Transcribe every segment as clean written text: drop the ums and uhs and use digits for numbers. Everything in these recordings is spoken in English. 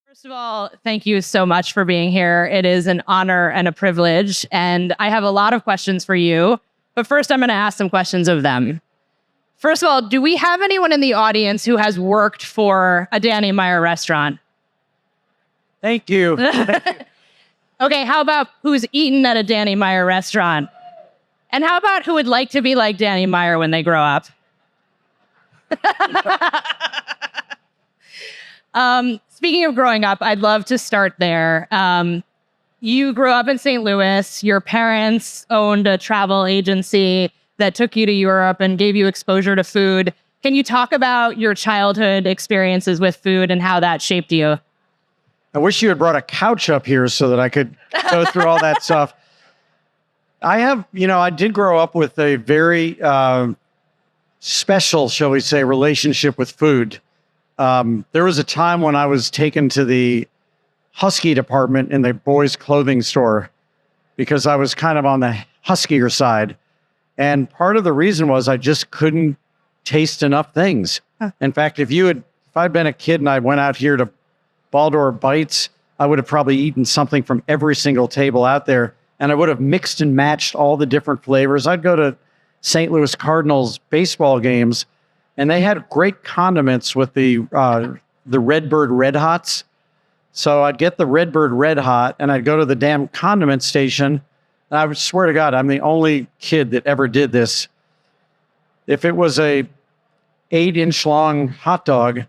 First of all, thank you so much for being here. It is an honor and a privilege. And I have a lot of questions for you. But first, I'm going to ask some questions of them. First of all, do we have anyone in the audience who has worked for a Danny Meyer restaurant? Thank you. Okay, how about who's eaten at a Danny Meyer restaurant? And how about who would like to be like Danny Meyer when they grow up? Speaking of growing up, I'd love to start there. You grew up in St. Louis. Your parents owned a travel agency that took you to Europe and gave you exposure to food. Can you talk about your childhood experiences with food and how that shaped you? I wish you had brought a couch up here so that I could go through all that stuff. I did grow up with a very special, shall we say, relationship with food. There was a time when I was taken to the Husky department in the boys' clothing store because I was kind of on the huskier side. And part of the reason was I just couldn't taste enough things. Huh. In fact, if I'd been a kid and I went out here to Baldor Bites, I would have probably eaten something from every single table out there. And I would have mixed and matched all the different flavors. I'd go to St. Louis Cardinals baseball games, and they had great condiments with the Redbird Red Hots. So I'd get the Redbird Red Hot, and I'd go to the damn condiment station. And I would swear to God, I'm the only kid that ever did this. If it was a 8-inch long hot dog,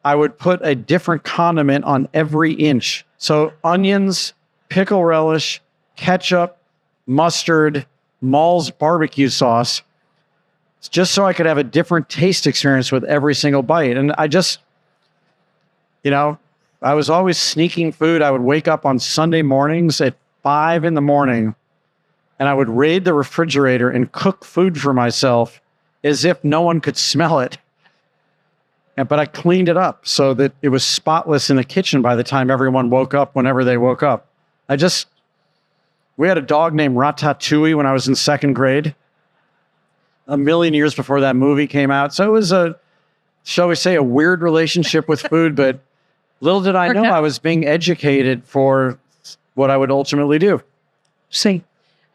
I would put a different condiment on every inch. So onions, pickle relish, ketchup, mustard, Mall's barbecue sauce, just so I could have a different taste experience with every single bite. And I just, I was always sneaking food. I would wake up on Sunday mornings at 5 in the morning, and I would raid the refrigerator and cook food for myself as if no one could smell it. But I cleaned it up so that it was spotless in the kitchen by the time everyone woke up, whenever they woke up. We had a dog named Ratatouille when I was in second grade, a million years before that movie came out. So it was shall we say, a weird relationship with food, but little did I know I was being educated for what I would ultimately do. See.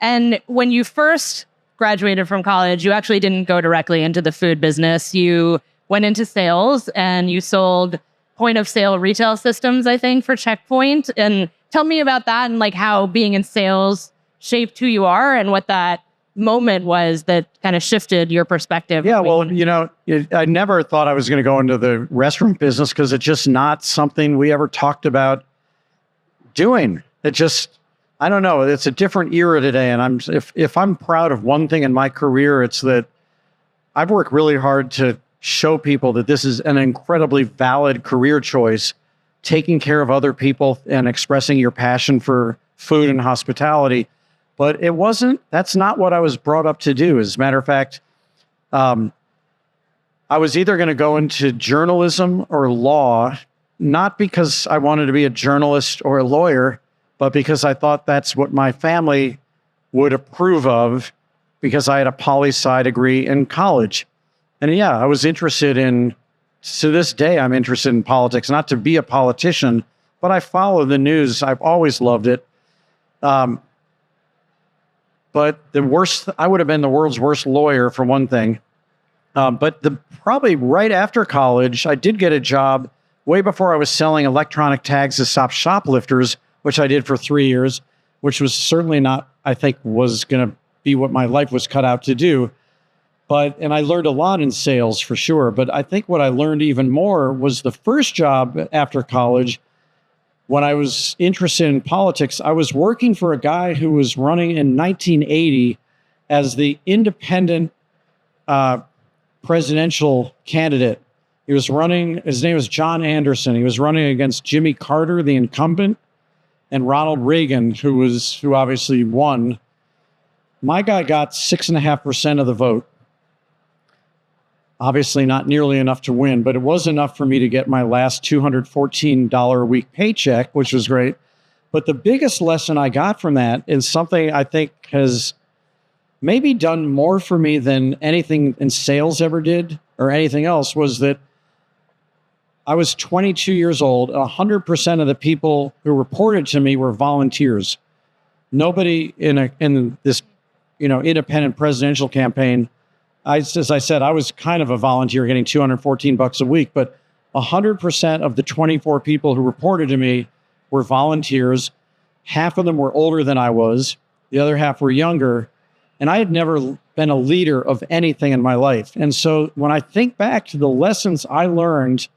And when you first graduated from college, you actually didn't go directly into the food business. You went into sales and you sold point of sale retail systems, I think, for Checkpoint. And tell me about that and like how being in sales shaped who you are and what that moment was that kind of shifted your perspective. Yeah, well, I never thought I was going to go into the restaurant business because it's just not something we ever talked about doing. I don't know. It's a different era today. And if I'm proud of one thing in my career, it's that I've worked really hard to show people that this is an incredibly valid career choice, taking care of other people and expressing your passion for food and hospitality. But that's not what I was brought up to do. As a matter of fact, I was either going to go into journalism or law, not because I wanted to be a journalist or a lawyer, but because I thought that's what my family would approve of because I had a poli-sci degree in college. And yeah, I was interested to this day, I'm interested in politics, not to be a politician, but I follow the news. I've always loved it. But I would have been the world's worst lawyer for one thing. But probably right after college, I did get a job way before I was selling electronic tags to stop shoplifters, which I did for 3 years, which was certainly not, I think, was going to be what my life was cut out to do. And I learned a lot in sales for sure. But I think what I learned even more was the first job after college. When I was interested in politics, I was working for a guy who was running in 1980 as the independent presidential candidate. He was running, his name was John Anderson. He was running against Jimmy Carter, the incumbent, and Ronald Reagan, who obviously won. My guy got 6.5% of the vote. Obviously not nearly enough to win, but it was enough for me to get my last $214 a week paycheck, which was great. But the biggest lesson I got from that is something I think has maybe done more for me than anything in sales ever did or anything else, was that I was 22 years old. 100% of the people who reported to me were volunteers. Nobody in this, independent presidential campaign. As I said, I was kind of a volunteer getting $214 a week, but 100% of the 24 people who reported to me were volunteers. Half of them were older than I was. The other half were younger. And I had never been a leader of anything in my life. And so when I think back to the lessons I learned,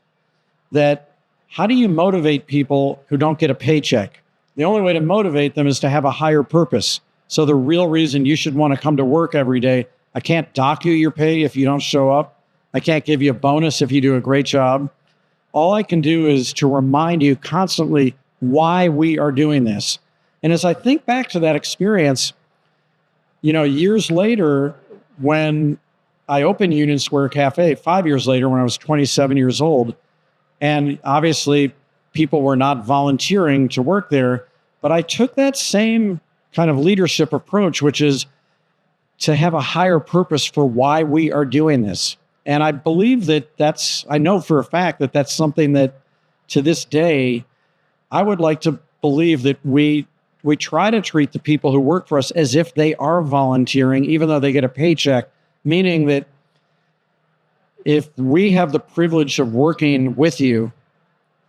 that how do you motivate people who don't get a paycheck? The only way to motivate them is to have a higher purpose. So the real reason you should want to come to work every day, I can't dock you your pay if you don't show up. I can't give you a bonus if you do a great job. All I can do is to remind you constantly why we are doing this. And as I think back to that experience, years later, when I opened Union Square Cafe, 5 years later, when I was 27 years old, and obviously people were not volunteering to work there, but I took that same kind of leadership approach, which is to have a higher purpose for why we are doing this. And I believe I know for a fact that that's something that to this day, I would like to believe that we try to treat the people who work for us as if they are volunteering, even though they get a paycheck, meaning that if we have the privilege of working with you,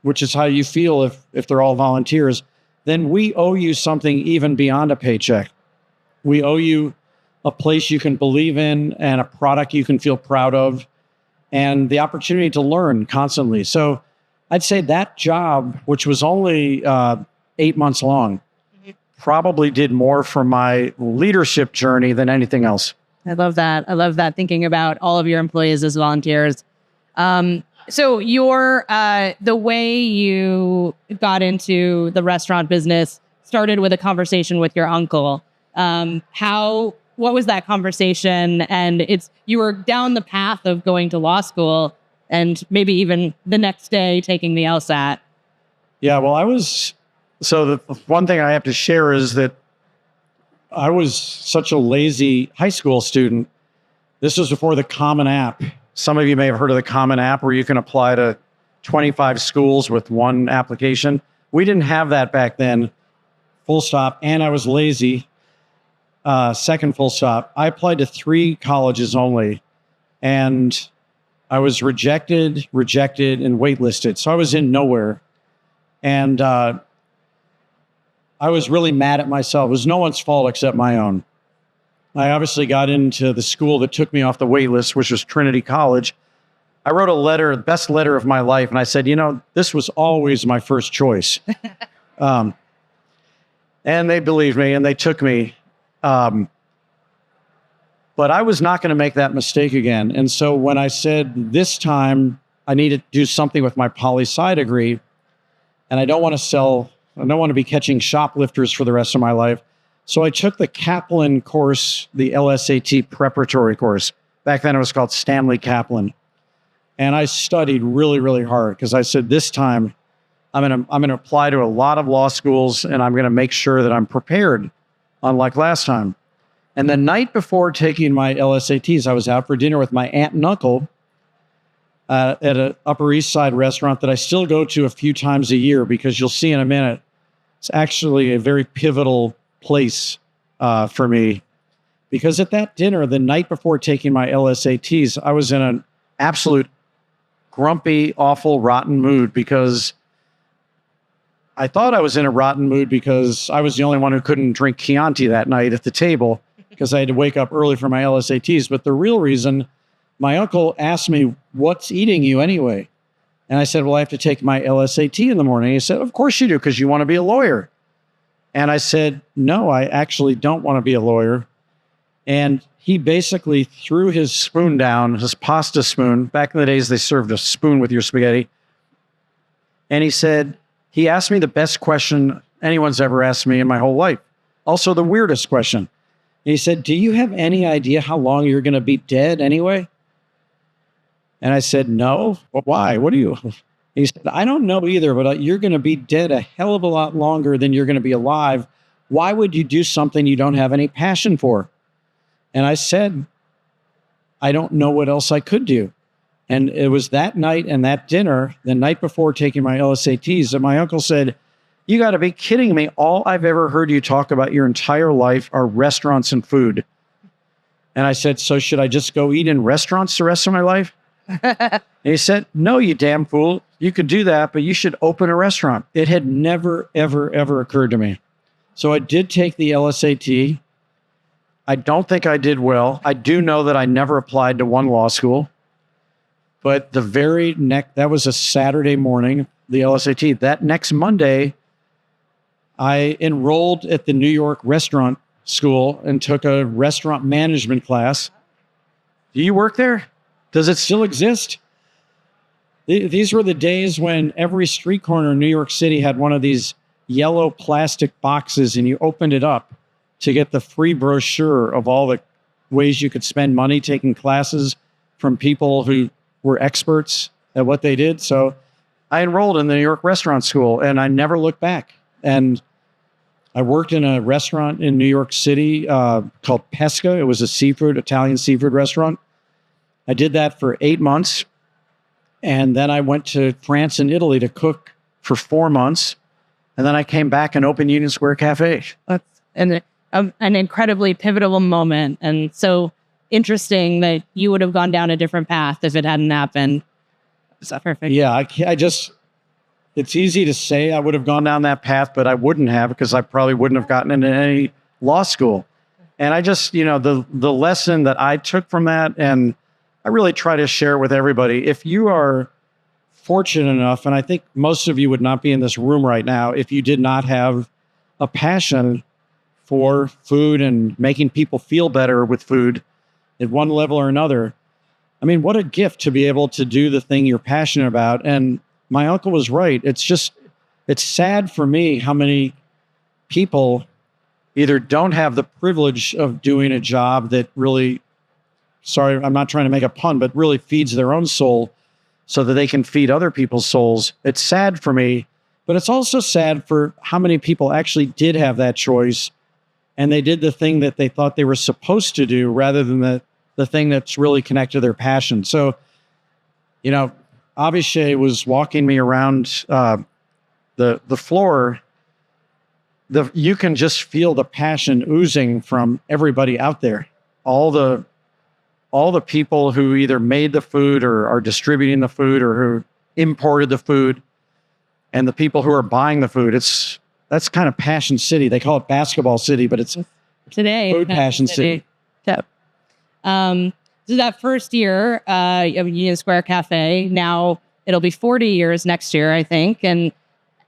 which is how you feel if they're all volunteers, then we owe you something even beyond a paycheck. We owe you a place you can believe in and a product you can feel proud of and the opportunity to learn constantly. So I'd say that job, which was only 8 months long, probably did more for my leadership journey than anything else. I love that. I love that, thinking about all of your employees as volunteers. So the way you got into the restaurant business started with a conversation with your uncle. What was that conversation? And you were down the path of going to law school and maybe even the next day taking the LSAT. Yeah, well, so the one thing I have to share is that I was such a lazy high school student. This was before the Common App. Some of you may have heard of the Common App, where you can apply to 25 schools with one application. We didn't have that back then, full stop. And I was lazy, second full stop. I applied to 3 colleges only, and I was rejected, and waitlisted. So I was in nowhere. And I was really mad at myself. It was no one's fault except my own. I obviously got into the school that took me off the wait list, which was Trinity College. I wrote a letter, the best letter of my life, and I said, this was always my first choice. And they believed me, and they took me. But I was not going to make that mistake again. And so when I said this time I need to do something with my poli-sci degree, and I don't want to be catching shoplifters for the rest of my life. So I took the Kaplan course, the LSAT preparatory course. Back then it was called Stanley Kaplan. And I studied really, really hard because I said, this time I'm going to apply to a lot of law schools, and I'm going to make sure that I'm prepared, unlike last time. And the night before taking my LSATs, I was out for dinner with my aunt and uncle at an Upper East Side restaurant that I still go to a few times a year, because you'll see in a minute, it's actually a very pivotal place for me. Because at that dinner, the night before taking my LSATs, I was in an absolute grumpy, awful, rotten mood, because I thought I was in a rotten mood because I was the only one who couldn't drink Chianti that night at the table, because I had to wake up early for my LSATs. But the real reason, my uncle asked me, "What's eating you anyway?" And I said, "Well, I have to take my LSAT in the morning." He said, "Of course you do, because you want to be a lawyer." And I said, "No, I actually don't want to be a lawyer." And he basically threw his spoon down, his pasta spoon. Back in the days, they served a spoon with your spaghetti. And he asked me the best question anyone's ever asked me in my whole life. Also the weirdest question. And he said, "Do you have any idea how long you're going to be dead anyway?" And I said, "No." "Well, why? What do you?" He said, "I don't know either, but you're going to be dead a hell of a lot longer than you're going to be alive. Why would you do something you don't have any passion for?" And I said, "I don't know what else I could do." And it was that night and that dinner, the night before taking my LSATs, that my uncle said, "You got to be kidding me. All I've ever heard you talk about your entire life are restaurants and food." And I said, "So should I just go eat in restaurants the rest of my life?" And he said, "No, you damn fool. You could do that, but you should open a restaurant." It had never, ever, ever occurred to me. So I did take the LSAT. I don't think I did well. I do know that I never applied to one law school. But the very next, that was a Saturday morning, the LSAT. That next Monday, I enrolled at the New York Restaurant School and took a restaurant management class. Do you work there? Does it still exist? These were the days when every street corner in New York City had one of these yellow plastic boxes, and you opened it up to get the free brochure of all the ways you could spend money taking classes from people who were experts at what they did. So I enrolled in the New York Restaurant School, and I never looked back. And I worked in a restaurant in New York City called Pesca. It was a Italian seafood restaurant. I did that for 8 months. And then I went to France and Italy to cook for 4 months. And then I came back and opened Union Square Cafe. That's an incredibly pivotal moment. And so interesting that you would have gone down a different path if it hadn't happened. Is that perfect? Yeah, it's easy to say I would have gone down that path, but I wouldn't have, because I probably wouldn't have gotten into any law school. And I just, the lesson that I took from that, and I really try to share with everybody, if you are fortunate enough, and I think most of you would not be in this room right now if you did not have a passion for food and making people feel better with food at one level or another. I mean, what a gift to be able to do the thing you're passionate about. And my uncle was right. It's sad for me how many people either don't have the privilege of doing a job that really, sorry, I'm not trying to make a pun, but really feeds their own soul so that they can feed other people's souls. It's sad for me, but it's also sad for how many people actually did have that choice, and they did the thing that they thought they were supposed to do rather than the thing that's really connected to their passion. So, Abhishek was walking me around the floor. You can just feel the passion oozing from everybody out there. All the people who either made the food or are distributing the food or who imported the food, and the people who are buying the food. That's kind of Passion City. They call it Basketball City, but it's today Food Passion City. Yep. So that first year of Union Square Cafe, now it'll be 40 years next year, I think. And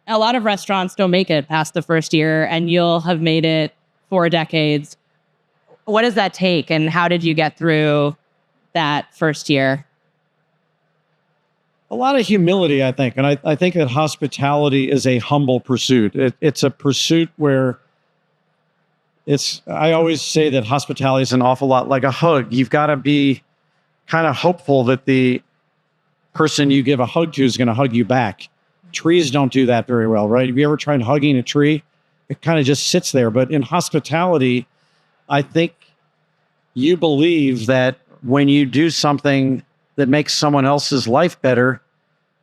a lot of restaurants don't make it past the first year, and you'll have made it 4 decades. What does that take, and how did you get through that first year? A lot of humility, I think. And I think that hospitality is a humble pursuit. It's a pursuit where I always say that hospitality is an awful lot like a hug. You've got to be kind of hopeful that the person you give a hug to is going to hug you back. Trees don't do that very well, right? Have you ever tried hugging a tree? It kind of just sits there. But in hospitality, I think you believe that when you do something that makes someone else's life better,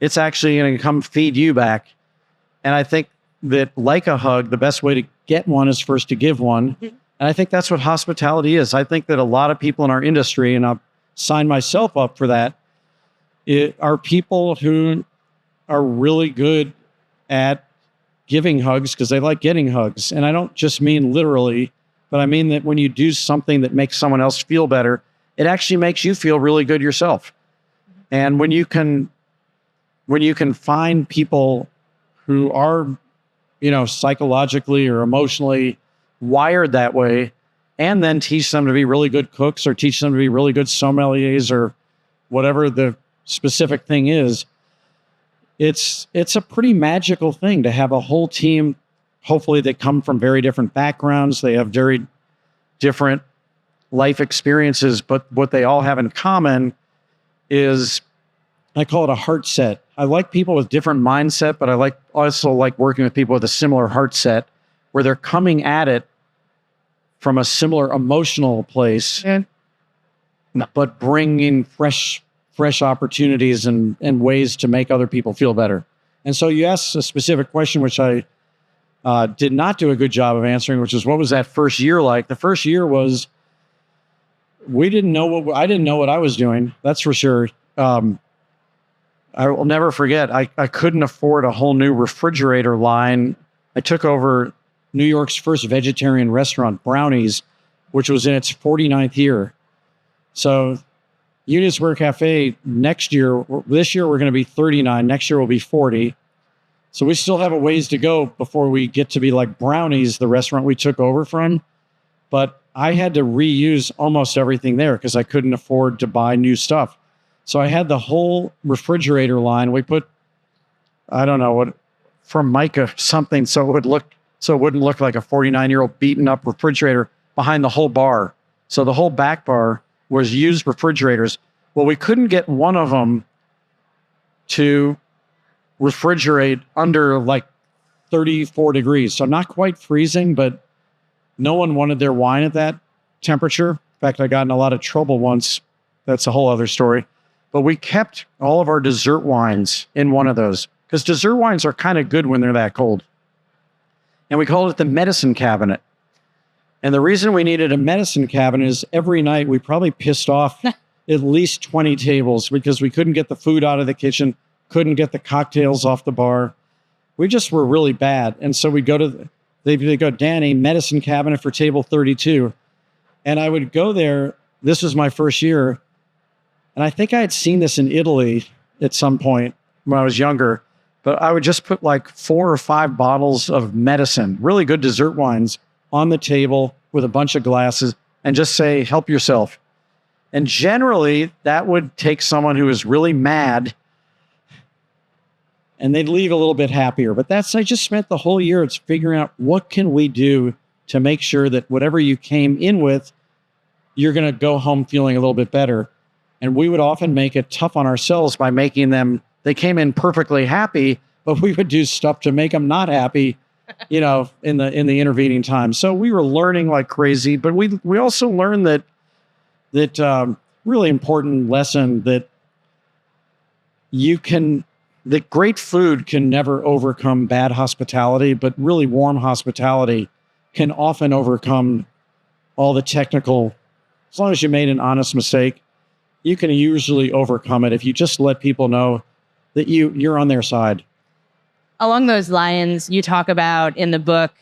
it's actually going to come feed you back. And I think that, like a hug, the best way to get one is first to give one. Mm-hmm. And I think that's what hospitality is. I think that a lot of people in our industry, and I'll sign myself up for that, are people who are really good at giving hugs because they like getting hugs. And I don't just mean literally, but I mean that when you do something that makes someone else feel better, it actually makes you feel really good yourself. And when you can find people who are, psychologically or emotionally wired that way, and then teach them to be really good cooks or teach them to be really good sommeliers or whatever the specific thing is, it's a pretty magical thing to have a whole team, hopefully, that come from very different backgrounds. They have very different life experiences, but what they all have in common is, I call it a heart set. I like people with different mindset, but I also like working with people with a similar heart set, where they're coming at it from a similar emotional place, but bringing fresh fresh opportunities and ways to make other people feel better. And so you asked a specific question, which I did not do a good job of answering, which is, what was that first year like? The first year was, I didn't know what I was doing. That's for sure. I will never forget, I couldn't afford a whole new refrigerator line. I took over New York's first vegetarian restaurant, Brownie's, which was in its 49th year. So Union Square Cafe this year we're going to be 39. Next year we'll be 40. So we still have a ways to go before we get to be like Brownie's, the restaurant we took over from. But I had to reuse almost everything there because I couldn't afford to buy new stuff. So I had the whole refrigerator line. We put, I don't know what, from mica something so it wouldn't look like a 49-year-old beaten up refrigerator behind the whole bar. So the whole back bar was used refrigerators. Well, we couldn't get one of them to refrigerate under like 34 degrees. So not quite freezing, but no one wanted their wine at that temperature. In fact, I got in a lot of trouble once. That's a whole other story. But we kept all of our dessert wines in one of those because dessert wines are kind of good when they're that cold. And we called it the medicine cabinet. And the reason we needed a medicine cabinet is every night we probably pissed off at least 20 tables because we couldn't get the food out of the kitchen, couldn't get the cocktails off the bar. We just were really bad. And so we'd go they'd go, Danny, medicine cabinet for table 32. And I would go there. This was my first year. And I think I had seen this in Italy at some point when I was younger, but I would just put like 4 or 5 bottles of medicine, really good dessert wines, on the table with a bunch of glasses and just say, help yourself. And generally that would take someone who is really mad and they'd leave a little bit happier. But I just spent the whole year, it's figuring out what can we do to make sure that whatever you came in with, you're going to go home feeling a little bit better. And we would often make it tough on ourselves by making them, they came in perfectly happy, but we would do stuff to make them not happy, in the intervening time. So we were learning like crazy, but we also learned that really important lesson that that great food can never overcome bad hospitality, but really warm hospitality can often overcome all the technical, as long as you made an honest mistake. You can usually overcome it if you just let people know that you're on their side. Along those lines, you talk about in the book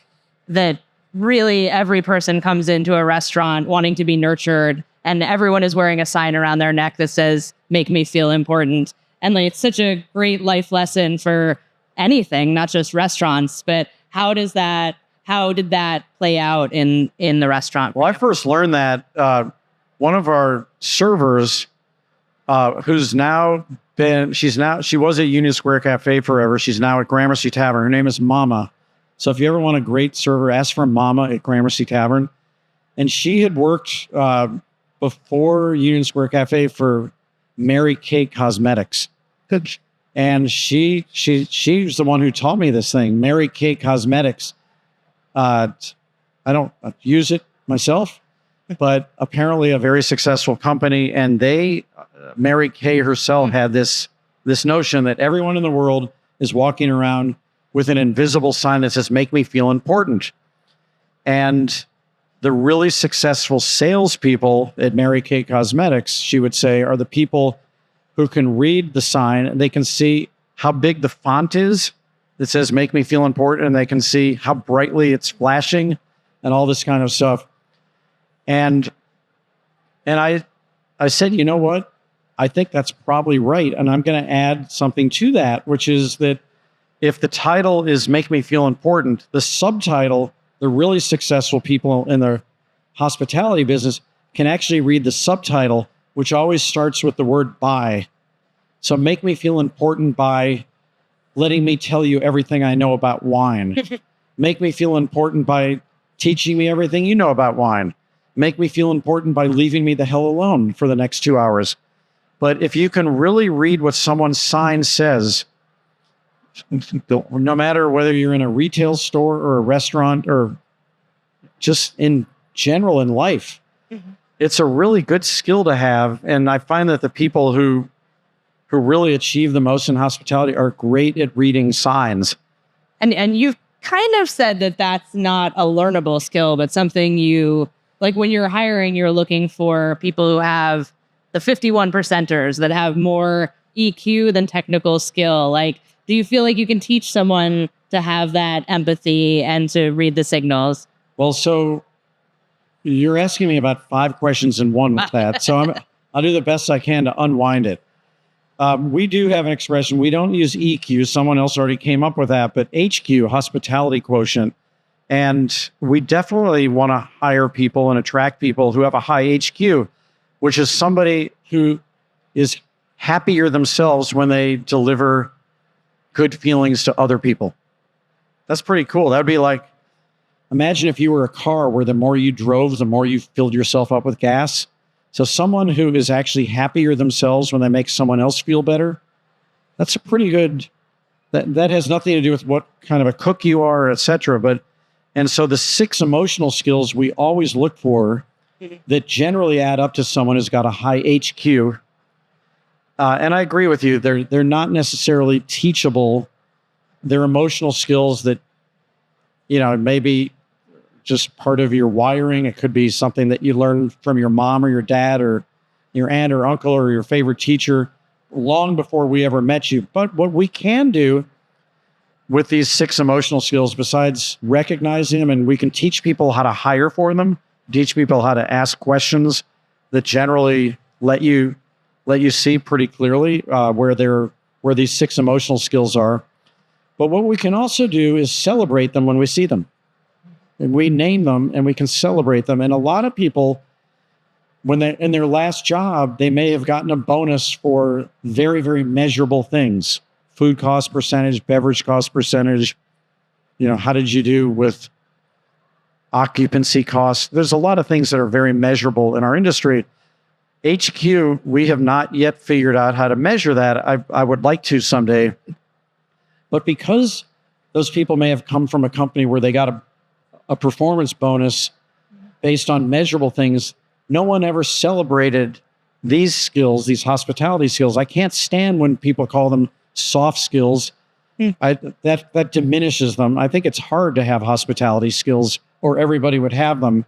that really every person comes into a restaurant wanting to be nurtured, and everyone is wearing a sign around their neck that says, make me feel important. And like, it's such a great life lesson for anything, not just restaurants, but how did that play out in the restaurant? Well, I first learned that one of our servers, she was at Union Square Cafe forever. She's now at Gramercy Tavern. Her name is Mama. So if you ever want a great server, ask for Mama at Gramercy Tavern. And she had worked before Union Square Cafe for Mary Kay Cosmetics. And she's the one who taught me this thing, Mary Kay Cosmetics. I don't use it myself, but apparently a very successful company. And Mary Kay herself had this notion that everyone in the world is walking around with an invisible sign that says, make me feel important. And the really successful salespeople at Mary Kay Cosmetics, she would say, are the people who can read the sign and they can see how big the font is that says, make me feel important. And they can see how brightly it's flashing and all this kind of stuff. And I said, you know what? I think that's probably right. And I'm going to add something to that, which is that if the title is Make Me Feel Important, the subtitle, the really successful people in the hospitality business can actually read the subtitle, which always starts with the word by. So make me feel important by letting me tell you everything I know about wine. Make me feel important by teaching me everything you know about wine. Make me feel important by leaving me the hell alone for the next 2 hours. But if you can really read what someone's sign says, no matter whether you're in a retail store or a restaurant or just in general in life, it's a really good skill to have. And I find that the people who who really achieve the most in hospitality are great at reading signs. And you've kind of said that that's not a learnable skill, but something you, like when you're hiring, you're looking for people who have the 51 percenters that have more EQ than technical skill. Like, do you feel like you can teach someone to have that empathy and to read the signals? Well, so you're asking me about 5 questions in one with that. So I'll do the best I can to unwind it. We do have an expression. We don't use EQ. Someone else already came up with that, but HQ, hospitality quotient. And we definitely want to hire people and attract people who have a high HQ, which is somebody who is happier themselves when they deliver good feelings to other people. That's pretty cool. That would be like, imagine if you were a car where the more you drove, the more you filled yourself up with gas. So someone who is actually happier themselves when they make someone else feel better, that's a pretty good, that has nothing to do with what kind of a cook you are, et cetera. And so the 6 emotional skills we always look for that generally add up to someone who's got a high HQ. And I agree with you. They're not necessarily teachable. They're emotional skills that, maybe just part of your wiring. It could be something that you learned from your mom or your dad or your aunt or uncle or your favorite teacher long before we ever met you. But what we can do with these 6 emotional skills, besides recognizing them, and we can teach people how to hire for them, teach people how to ask questions that generally let you see pretty clearly where these 6 emotional skills are. But what we can also do is celebrate them when we see them. And we name them and we can celebrate them. And a lot of people, when they're in their last job, they may have gotten a bonus for very, very measurable things. Food cost percentage, beverage cost percentage. How did you do with occupancy costs? There's a lot of things that are very measurable in our industry. HQ, we have not yet figured out how to measure that. I would like to someday. But because those people may have come from a company where they got a performance bonus based on measurable things, no one ever celebrated these skills, these hospitality skills. I can't stand when people call them soft skills. That diminishes them. I think it's hard to have hospitality skills, or everybody would have them.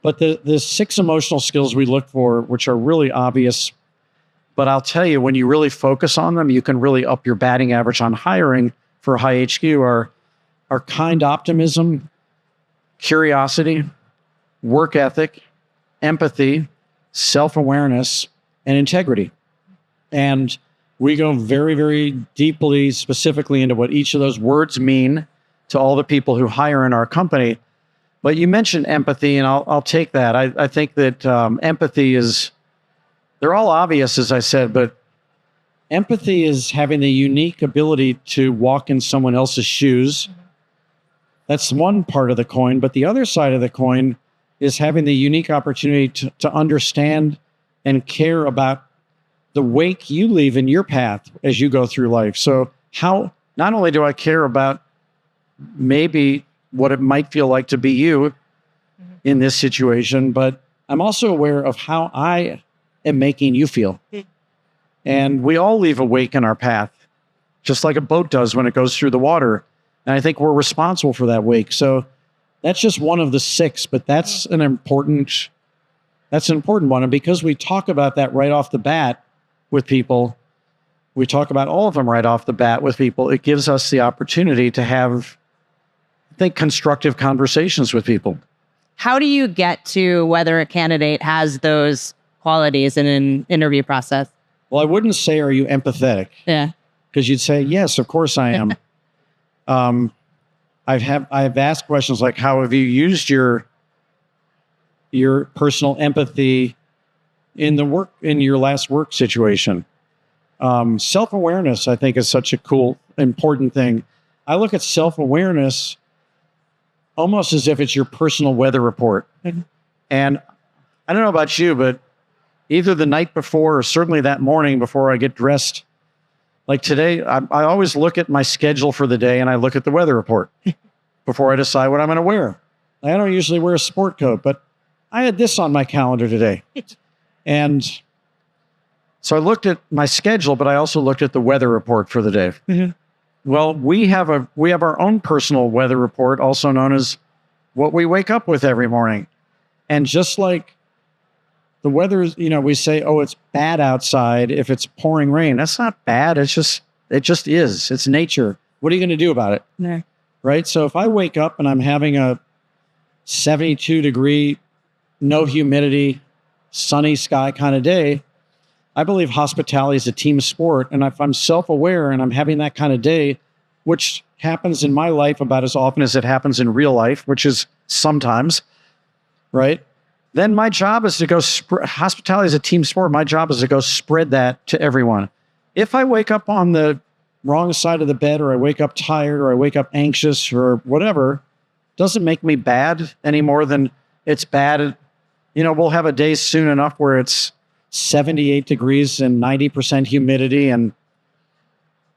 But the 6 emotional skills we look for, which are really obvious, but I'll tell you, when you really focus on them, you can really up your batting average on hiring for high HQ, are kind optimism, curiosity, work ethic, empathy, self-awareness, and integrity. And we go very, very deeply, specifically into what each of those words mean to all the people who hire in our company. But you mentioned empathy, and I'll take that. I think that empathy is, they're all obvious, as I said, but empathy is having the unique ability to walk in someone else's shoes. That's one part of the coin. But the other side of the coin is having the unique opportunity to understand and care about the wake you leave in your path as you go through life. So how, not only do I care about maybe what it might feel like to be you in this situation, but I'm also aware of how I am making you feel. And we all leave a wake in our path, just like a boat does when it goes through the water. And I think we're responsible for that wake. So that's just one of the 6, but that's an important one. And because we talk about that right off the bat with people, we talk about all of them right off the bat with people, it gives us the opportunity to have, I think, constructive conversations with people. How do you get to whether a candidate has those qualities in an interview process? Well, I wouldn't say, are you empathetic? Yeah. Because you'd say, yes, of course I am. I've asked questions like, how have you used your personal empathy in your last work situation? Self-awareness, I think, is such a cool, important thing. I look at self-awareness almost as if it's your personal weather report. And I don't know about you, but either the night before or certainly that morning before I get dressed, like today, I always look at my schedule for the day and I look at the weather report before I decide what I'm going to wear. I don't usually wear a sport coat, but I had this on my calendar today. And So I looked at my schedule, but I also looked at the weather report for the day. Mhm. Well, we have our own personal weather report, also known as what we wake up with every morning. And just like the weather is, we say, oh, it's bad outside if it's pouring rain. That's not bad. It just is. It's nature. What are you going to do about it? No. Right? So if I wake up and I'm having a 72 degree, no humidity, sunny sky kind of day, I believe hospitality is a team sport. And if I'm self-aware and I'm having that kind of day, which happens in my life about as often as it happens in real life, which is sometimes, right? Then my job is to go, hospitality is a team sport. My job is to go spread that to everyone. If I wake up on the wrong side of the bed, or I wake up tired, or I wake up anxious, or whatever, doesn't make me bad any more than it's bad. We'll have a day soon enough where it's 78 degrees and 90% humidity, and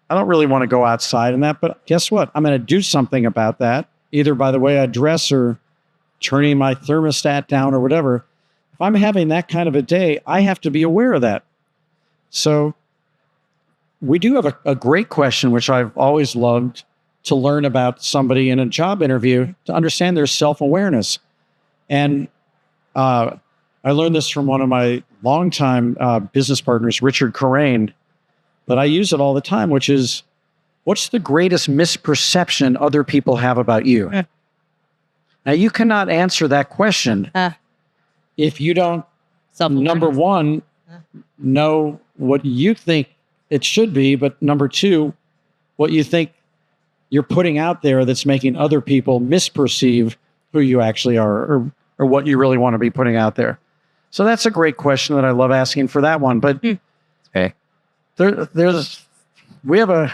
I don't really want to go outside in that, but guess what? I'm going to do something about that, either by the way I dress or turning my thermostat down or whatever. If I'm having that kind of a day, I have to be aware of that. So we do have a great question, which I've always loved to learn about somebody in a job interview, to understand their self-awareness. And I learned this from one of my longtime business partners, Richard Corain, but I use it all the time, which is, what's the greatest misperception other people have about you? Now, you cannot answer that question if you don't, number one, know what you think it should be, but number two, what you think you're putting out there that's making other people misperceive who you actually are, or what you really want to be putting out there. So that's a great question that I love asking for that one. But Okay.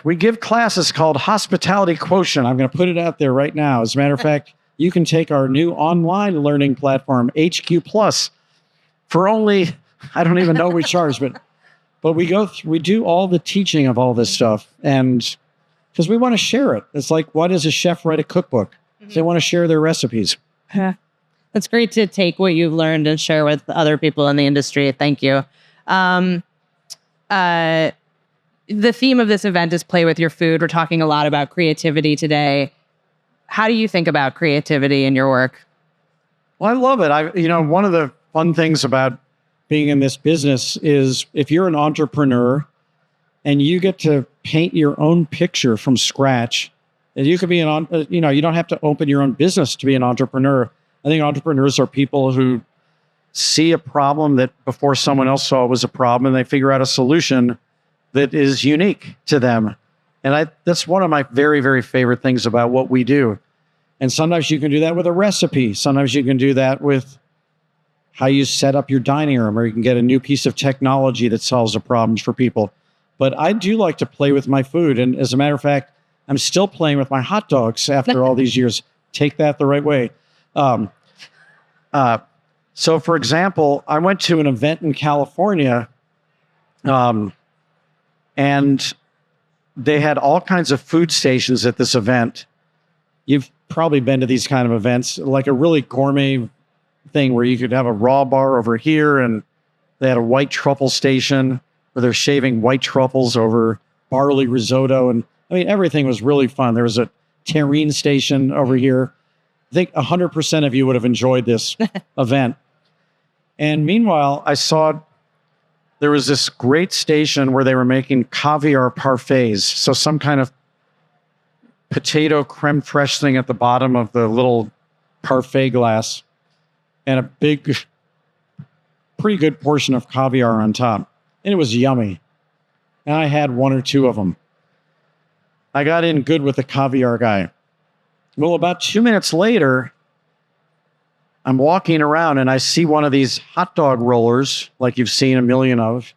we give classes called Hospitality Quotient. I'm going to put it out there right now. As a matter of fact, you can take our new online learning platform, HQ Plus, for only, I don't even know what we charge, but we do all the teaching of all this stuff, and because we want to share it. It's like, why does a chef write a cookbook? They want to share their recipes. That's great to take what you've learned and share with other people in the industry. Thank you. The theme of this event is play with your food. We're talking a lot about creativity today. How do you think about creativity in your work? Well, I love it. One of the fun things about being in this business is if you're an entrepreneur and you get to paint your own picture from scratch, and you could be you don't have to open your own business to be an entrepreneur. I think entrepreneurs are people who see a problem that before someone else saw was a problem, and they figure out a solution that is unique to them. And that's one of my very, very favorite things about what we do. And sometimes you can do that with a recipe. Sometimes you can do that with how you set up your dining room, or you can get a new piece of technology that solves a problem for people. But I do like to play with my food. And as a matter of fact, I'm still playing with my hot dogs after all these years. Take that the right way. So for example, I went to an event in California, and they had all kinds of food stations at this event. You've probably been to these kind of events, like a really gourmet thing where you could have a raw bar over here, and they had a white truffle station where they're shaving white truffles over barley risotto. And I mean, everything was really fun. There was a terrine station over here. I think 100% of you would have enjoyed this event. And meanwhile, I saw there was this great station where they were making caviar parfaits. So some kind of potato creme fraiche thing at the bottom of the little parfait glass, and a big, pretty good portion of caviar on top. And it was yummy. And I had one or two of them. I got in good with the caviar guy. Well, about 2 minutes later, I'm walking around and I see one of these hot dog rollers, like you've seen a million of,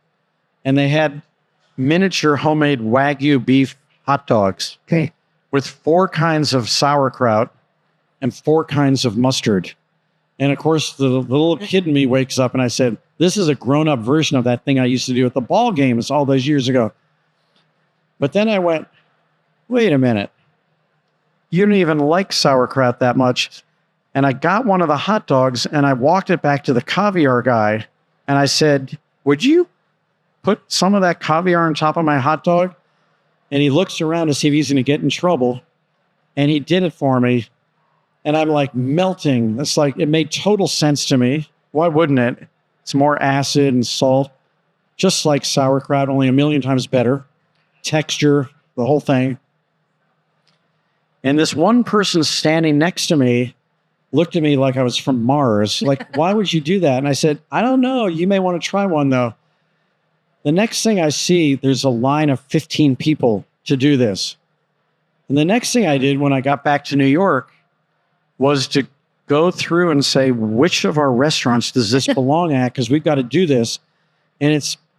and they had miniature homemade Wagyu beef hot dogs with 4 kinds of sauerkraut and 4 kinds of mustard. And of course, the little kid in me wakes up and I said, this is a grown-up version of that thing I used to do at the ball games all those years ago. But then I went, wait a minute. You don't even like sauerkraut that much. And I got one of the hot dogs and I walked it back to the caviar guy and I said, would you put some of that caviar on top of my hot dog. And he looks around to see if he's going to get in trouble. And he did it for me. And I'm like melting. It's like, it made total sense to me. Why wouldn't it? It's more acid and salt, just like sauerkraut, only a million times better. Texture, the whole thing. And this one person standing next to me looked at me like I was from Mars. Like, why would you do that? And I said, I don't know. You may want to try one, though. The next thing I see, there's a line of 15 people to do this. And the next thing I did when I got back to New York was to go through and say, which of our restaurants does this belong at? Because we've got to do this. And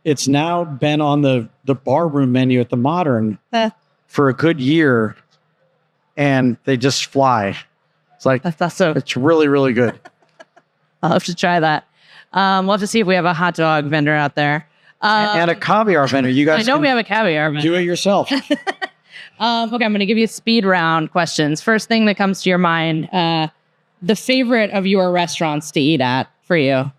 it's now been on the barroom menu at the Modern for a good year. And they just fly. It's like, that's awesome. It's really, really good. I'll have to try that. We'll have to see if we have a hot dog vendor out there. And a caviar vendor. You guys I know we have a caviar vendor. Do it yourself. Okay, I'm going to give you speed round questions. First thing that comes to your mind, the favorite of your restaurants to eat at for you?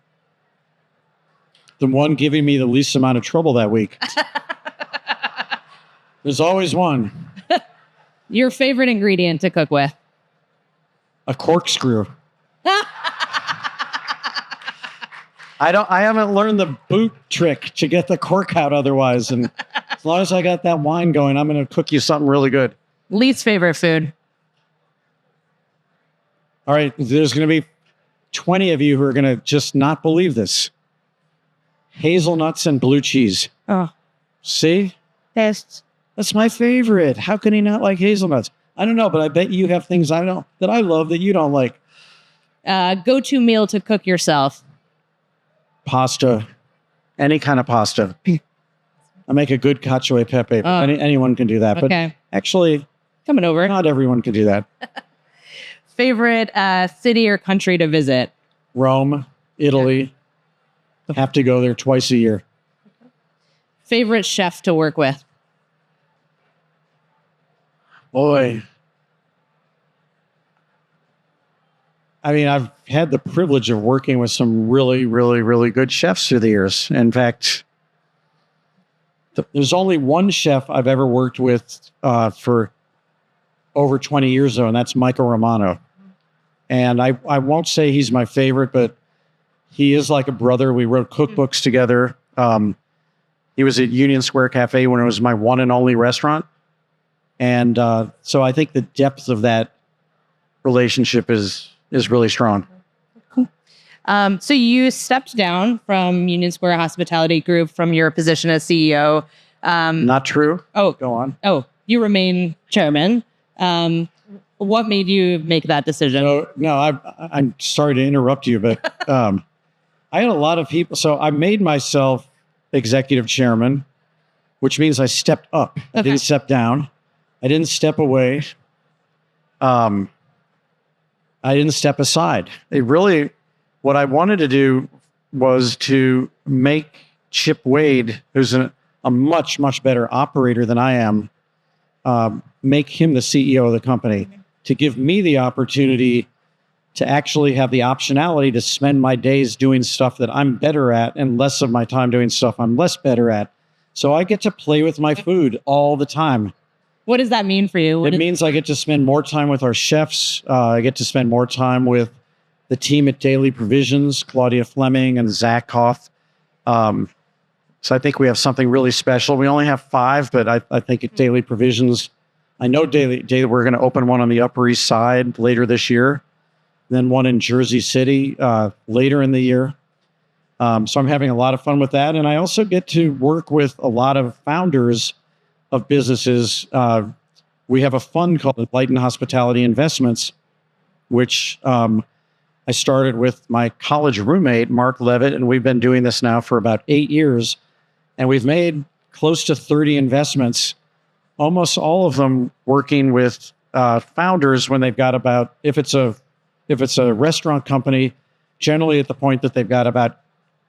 The one giving me the least amount of trouble that week. There's always one. Your favorite ingredient to cook with? A corkscrew. I haven't learned the boot trick to get the cork out otherwise. And as long as I got that wine going, I'm going to cook you something really good. Least favorite food? All right. There's going to be 20 of you who are going to just not believe this. Hazelnuts and blue cheese. Oh. See? Tastes. That's my favorite. How can he not like hazelnuts? I don't know, but I bet you have things I know that I love that you don't like. Go-to meal to cook yourself? Pasta. Any kind of pasta. I make a good cacio e pepe. Anyone can do that. Okay. But actually, coming over. Not everyone can do that. Favorite city or country to visit? Rome, Italy. Have to go there twice a year. Favorite chef to work with? Boy. I mean, I've had the privilege of working with some really, really, really good chefs through the years. In fact, there's only one chef I've ever worked with for over 20 years, though, and that's Michael Romano. And I won't say he's my favorite, but he is like a brother. We wrote cookbooks together. He was at Union Square Cafe when it was my one and only restaurant. And so I think the depth of that relationship is really strong. Cool. So you stepped down from Union Square Hospitality Group from your position as CEO. Not true. Oh, go on. Oh, you remain chairman. What made you make that decision? No, I'm sorry to interrupt you, but I had a lot of people. So I made myself executive chairman, which means I stepped up. Okay. I didn't step down. I didn't step away. I didn't step aside. What I wanted to do was to make Chip Wade, who's a much, much better operator than I am, make him the CEO of the company, to give me the opportunity to actually have the optionality to spend my days doing stuff that I'm better at and less of my time doing stuff I'm less better at. So I get to play with my food all the time. What does that mean for you? It means I get to spend more time with our chefs. I get to spend more time with the team at Daily Provisions, Claudia Fleming and Zach Hoff. So I think we have something really special. We only have 5, but I think at Daily Provisions, I know Daily we're going to open one on the Upper East Side later this year, then one in Jersey City later in the year. So I'm having a lot of fun with that. And I also get to work with a lot of founders of businesses. We have a fund called Enlightened Hospitality Investments, which I started with my college roommate, Mark Levitt, and we've been doing this now for about 8 years. And we've made close to 30 investments, almost all of them working with founders when they've got about, if it's a restaurant company, generally at the point that they've got about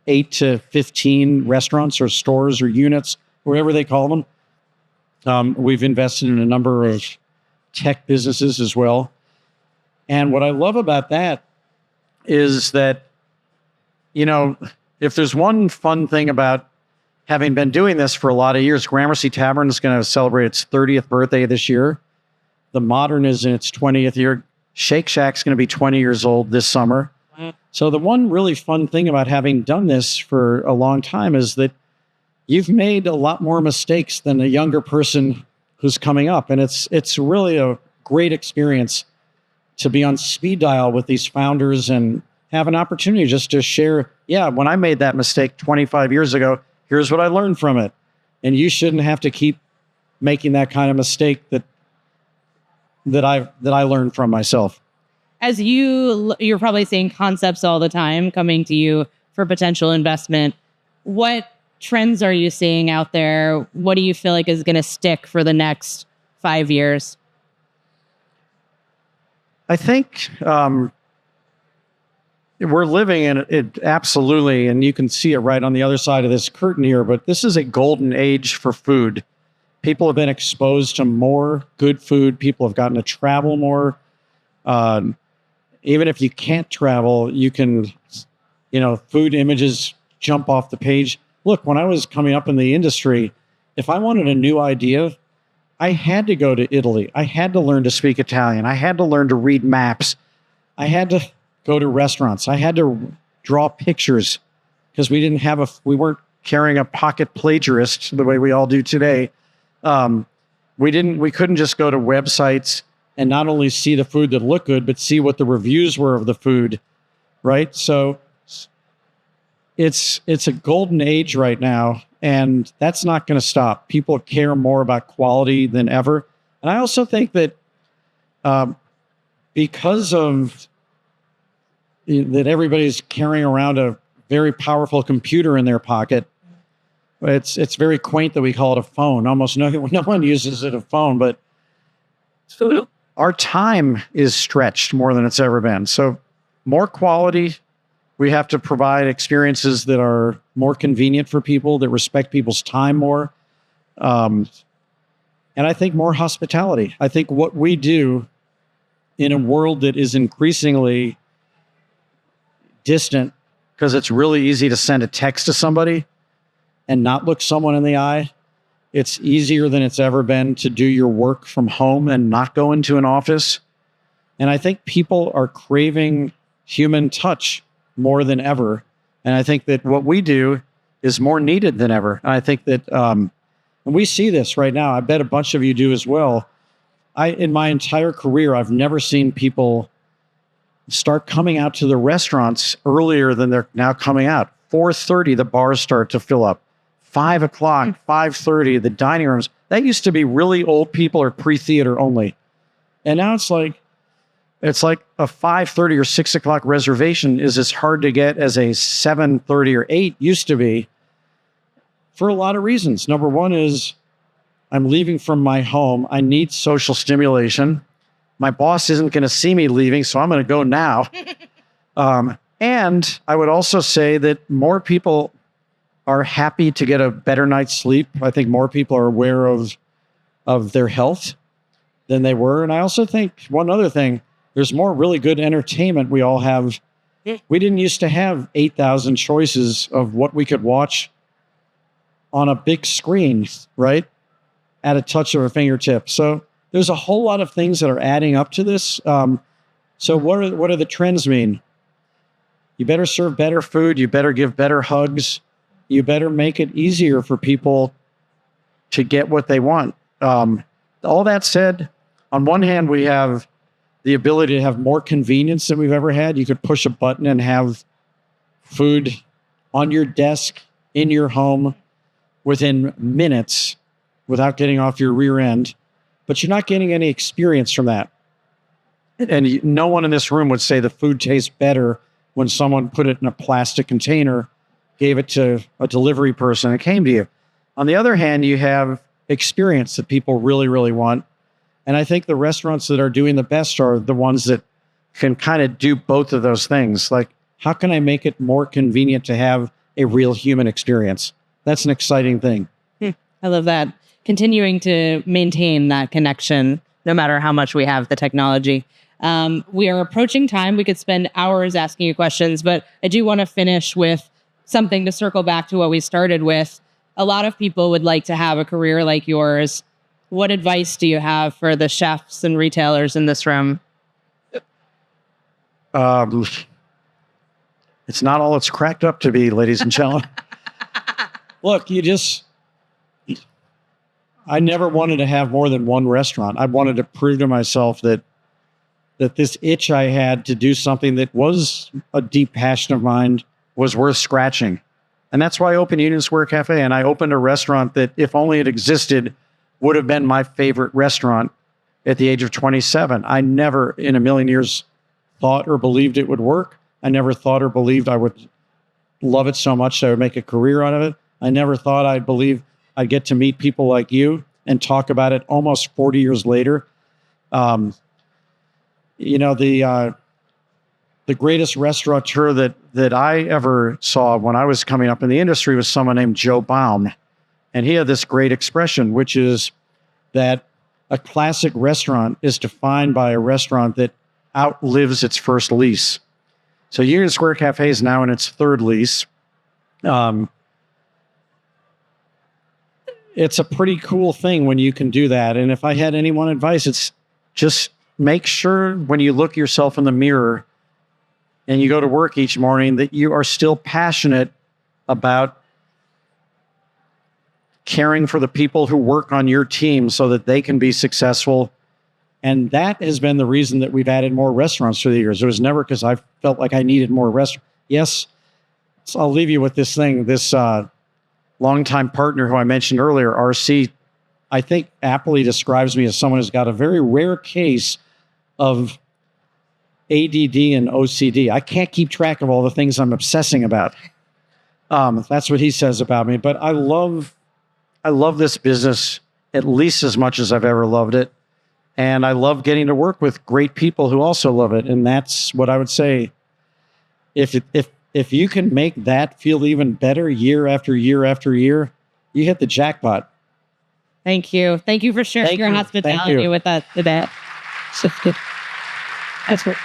8 to 15 restaurants or stores or units, whatever they call them. We've invested in a number of tech businesses as well. And what I love about that is that, if there's one fun thing about having been doing this for a lot of years, Gramercy Tavern is going to celebrate its 30th birthday this year. The Modern is in its 20th year. Shake Shack's going to be 20 years old this summer. So the one really fun thing about having done this for a long time is that you've made a lot more mistakes than a younger person who's coming up. And it's really a great experience to be on speed dial with these founders and have an opportunity just to share, yeah, when I made that mistake 25 years ago, here's what I learned from it. And you shouldn't have to keep making that kind of mistake that I learned from myself. As you're probably seeing concepts all the time coming to you for potential investment. What trends are you seeing out there? What do you feel like is going to stick for the next 5 years? I think we're living in it absolutely, and you can see it right on the other side of this curtain here, but this is a golden age for food. People have been exposed to more good food. People have gotten to travel more. Even if you can't travel, you can, food images jump off the page. Look, when I was coming up in the industry, if I wanted a new idea, I had to go to Italy. I had to learn to speak Italian. I had to learn to read maps. I had to go to restaurants. I had to draw pictures because we weren't carrying a pocket plagiarist the way we all do today. We couldn't just go to websites and not only see the food that looked good, but see what the reviews were of the food, right? So it's a golden age right now, and that's not going to stop. People care more about quality than ever. And I also think that because of that everybody's carrying around a very powerful computer in their pocket, it's very quaint that we call it a phone. Almost no one uses it a phone, but our time is stretched more than it's ever been. So more quality. We have to provide experiences that are more convenient for people, that respect people's time more. And I think more hospitality. I think what we do in a world that is increasingly distant, because it's really easy to send a text to somebody and not look someone in the eye. It's easier than it's ever been to do your work from home and not go into an office. And I think people are craving human touch more than ever. And I think that what we do is more needed than ever. And I think that, and we see this right now. I bet a bunch of you do as well. In my entire career, I've never seen people start coming out to the restaurants earlier than they're now coming out. 4:30, the bars start to fill up. 5 o'clock, 5:30, the dining rooms. That used to be really old people or pre-theater only. And now it's like a 5:30 or 6 o'clock reservation is as hard to get as a 7:30 or 8 used to be for a lot of reasons. Number one is I'm leaving from my home. I need social stimulation. My boss isn't going to see me leaving, so I'm going to go now. And I would also say that more people are happy to get a better night's sleep. I think more people are aware of their health than they were. And I also think one other thing, there's more really good entertainment we all have. We didn't used to have 8,000 choices of what we could watch on a big screen, right? At a touch of a fingertip. So there's a whole lot of things that are adding up to this. So what do the trends mean? You better serve better food. You better give better hugs. You better make it easier for people to get what they want. All that said, on one hand, we have the ability to have more convenience than we've ever had. You could push a button and have food on your desk, in your home, within minutes without getting off your rear end. But you're not getting any experience from that. And no one in this room would say the food tastes better when someone put it in a plastic container, gave it to a delivery person, and it came to you. On the other hand, you have experience that people really, really want. And I think the restaurants that are doing the best are the ones that can kind of do both of those things. Like, how can I make it more convenient to have a real human experience? That's an exciting thing. I love that. Continuing to maintain that connection, no matter how much we have the technology. We are approaching time. We could spend hours asking you questions, but I do want to finish with something to circle back to what we started with. a lot of people would like to have a career like yours. What advice do you have for the chefs and retailers in this room? It's not all it's cracked up to be, ladies and gentlemen. Look, I never wanted to have more than one restaurant. I wanted to prove to myself that this itch I had to do something that was a deep passion of mine was worth scratching. And that's why I opened Union Square Cafe. And I opened a restaurant that, if only it existed, would have been my favorite restaurant at the age of 27. I never in a million years thought or believed it would work. I never thought or believed I would love it so much that I would make a career out of it. I never thought I'd believe I'd get to meet people like you and talk about it almost 40 years later. The greatest restaurateur that I ever saw when I was coming up in the industry was someone named Joe Baum. And he had this great expression, which is that a classic restaurant is defined by a restaurant that outlives its first lease. So Union Square Cafe is now in its third lease. It's a pretty cool thing when you can do that. And if I had any one advice, it's just make sure when you look yourself in the mirror and you go to work each morning that you are still passionate about caring for the people who work on your team so that they can be successful. And that has been the reason that we've added more restaurants through the years. It was never because I felt like I needed more restaurants. Yes, so I'll leave you with this thing. This longtime partner who I mentioned earlier, RC, I think aptly describes me as someone who's got a very rare case of ADD and OCD. I can't keep track of all the things I'm obsessing about. That's what he says about me. But I love this business at least as much as I've ever loved it. And I love getting to work with great people who also love it. And that's what I would say. If you can make that feel even better year after year after year, you hit the jackpot. Thank you. Thank you for sharing your hospitality with us today. So good. That's great.